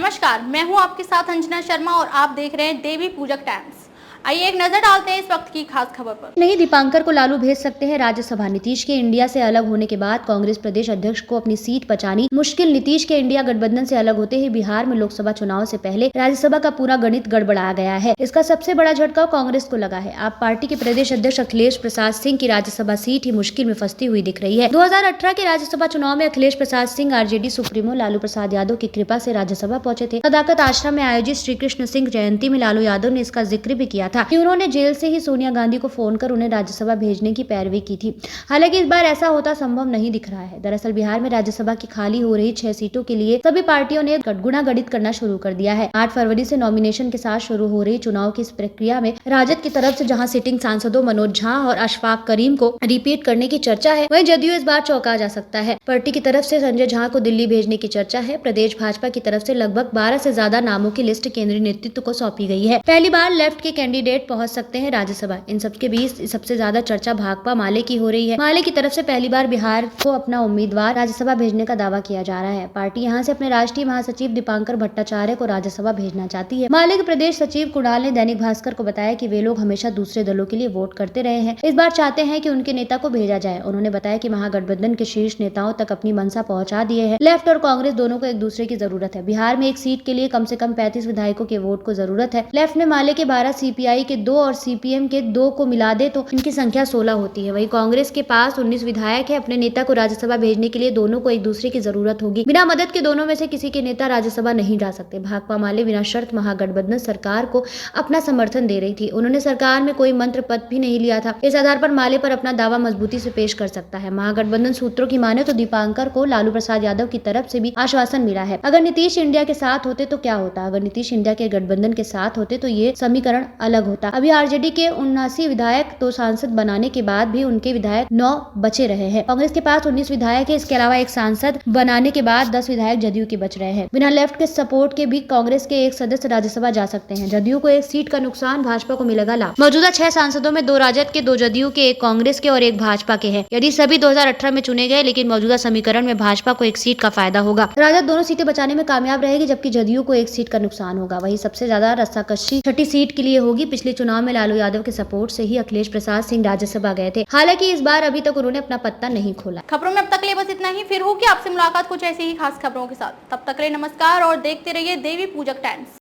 नमस्कार, मैं हूं आपके साथ अंजना शर्मा और आप देख रहे हैं देवी पूजक टाइम्स। आइए एक नजर डालते हैं इस वक्त की खास खबर पर। नहीं, दीपांकर को लालू भेज सकते हैं राज्यसभा। नीतीश के इंडिया से अलग होने के बाद कांग्रेस प्रदेश अध्यक्ष को अपनी सीट बचानी मुश्किल। नीतीश के इंडिया गठबंधन से अलग होते ही बिहार में लोकसभा चुनाव से पहले राज्यसभा का पूरा गणित गड़बड़ा गया है। इसका सबसे बड़ा झटका कांग्रेस को लगा है। आप पार्टी के प्रदेश अध्यक्ष अखिलेश प्रसाद सिंह की राज्यसभा सीट ही मुश्किल में फंसती हुई दिख रही है। 2018 के राज्यसभा चुनाव में अखिलेश प्रसाद सिंह आरजेडी सुप्रीमो लालू प्रसाद यादव की कृपा से राज्यसभा पहुंचे थे। सदाकत आश्रम में आयोजित श्री कृष्ण सिंह जयंती में लालू यादव ने इसका जिक्र भी किया था कि उन्होंने जेल से ही सोनिया गांधी को फोन कर उन्हें राज्यसभा भेजने की पैरवी की थी। हालांकि इस बार ऐसा होता संभव नहीं दिख रहा है। दरअसल बिहार में राज्यसभा की खाली हो रही 6 सीटों के लिए सभी पार्टियों ने गुणा गणित करना शुरू कर दिया है। 8 फरवरी से नॉमिनेशन के साथ शुरू हो रही चुनाव की इस प्रक्रिया में राजद की तरफ से जहां सिटिंग सांसदों मनोज झा और अशफाक करीम को रिपीट करने की चर्चा है, वहीं जदयू इस बार चौंका जा सकता है। पार्टी की तरफ से संजय झा को दिल्ली भेजने की चर्चा है। प्रदेश भाजपा की तरफ से लगभग 12 से ज्यादा नामों की लिस्ट केंद्रीय नेतृत्व को सौंपी गई है। पहली बार लेफ्ट के कैंडिडेट पहुंच सकते हैं राज्यसभा। इन सबके बीच सबसे ज्यादा चर्चा भाकपा माले की हो रही है। माले की तरफ से पहली बार बिहार को अपना उम्मीदवार राज्यसभा भेजने का दावा किया जा रहा है। पार्टी यहां से अपने राष्ट्रीय महासचिव दीपांकर भट्टाचार्य को राज्यसभा भेजना चाहती है। माले के प्रदेश सचिव कुणाल ने दैनिक भास्कर को बताया कि वे लोग हमेशा दूसरे दलों के लिए वोट करते रहे हैं, इस बार चाहते हैं कि उनके नेता को भेजा जाए। उन्होंने बताया कि महागठबंधन के शीर्ष नेताओं तक अपनी मंशा पहुंचा दिए है। लेफ्ट और कांग्रेस दोनों को एक दूसरे की जरूरत है। बिहार में एक सीट के लिए कम से कम 35 विधायकों के वोट को जरूरत है। लेफ्ट में माले के 12, सीपीआई के 2 और सीपीएम के 2 को मिला दे तो इनकी संख्या 16 होती है। वहीं कांग्रेस के पास 19 विधायक है। अपने नेता को राज्यसभा भेजने के लिए दोनों को एक दूसरे की जरूरत होगी। बिना मदद के दोनों में से किसी के नेता राज्यसभा नहीं जा सकते। भाकपा माले बिना शर्त महागठबंधन सरकार को अपना समर्थन दे रही थी। उन्होंने सरकार में कोई मंत्र पद भी नहीं लिया था। इस आधार पर माले पर अपना दावा मजबूती से पेश कर सकता है। महागठबंधन सूत्रों की माने तो दीपांकर को लालू प्रसाद यादव की तरफ से भी आश्वासन मिला है। अगर नीतीश इंडिया के साथ होते तो क्या होता? अगर नीतीश इंडिया के गठबंधन के साथ होते तो ये समीकरण अलग होता। अभी आरजेडी के 79 विधायक तो सांसद बनाने के बाद भी उनके विधायक 9 बचे रहे हैं। कांग्रेस के पास 19 विधायक है। इसके अलावा एक सांसद बनाने के बाद 10 विधायक जदयू के बच रहे हैं। बिना लेफ्ट के सपोर्ट के भी कांग्रेस के एक सदस्य राज्यसभा जा सकते हैं। जदयू को एक सीट का नुकसान, भाजपा को मिलेगा लाभ। मौजूदा 6 सांसदों में 2 राजद के, 2 जदयू के, 1 कांग्रेस के और 1 भाजपा के हैं। यदि सभी 2018 में चुने गए, लेकिन मौजूदा समीकरण में भाजपा को 1 सीट का फायदा होगा। राजद दोनों सीटें बचाने में कामयाब रहेगी, जबकि जदयू को 1 सीट का नुकसान होगा। वही सबसे ज्यादा रस्साकशी 6ठी सीट के लिए होगी। पिछले चुनाव में लालू यादव के सपोर्ट से ही अखिलेश प्रसाद सिंह राज्यसभा गए थे। हालांकि इस बार अभी तक उन्होंने अपना पत्ता नहीं खोला। खबरों में अब तक के लिए बस इतना ही। फिर होगी आपसे मुलाकात कुछ ऐसी ही खास खबरों के साथ। तब तक के लिए नमस्कार और देखते रहिए देवी पूजक टाइम्स।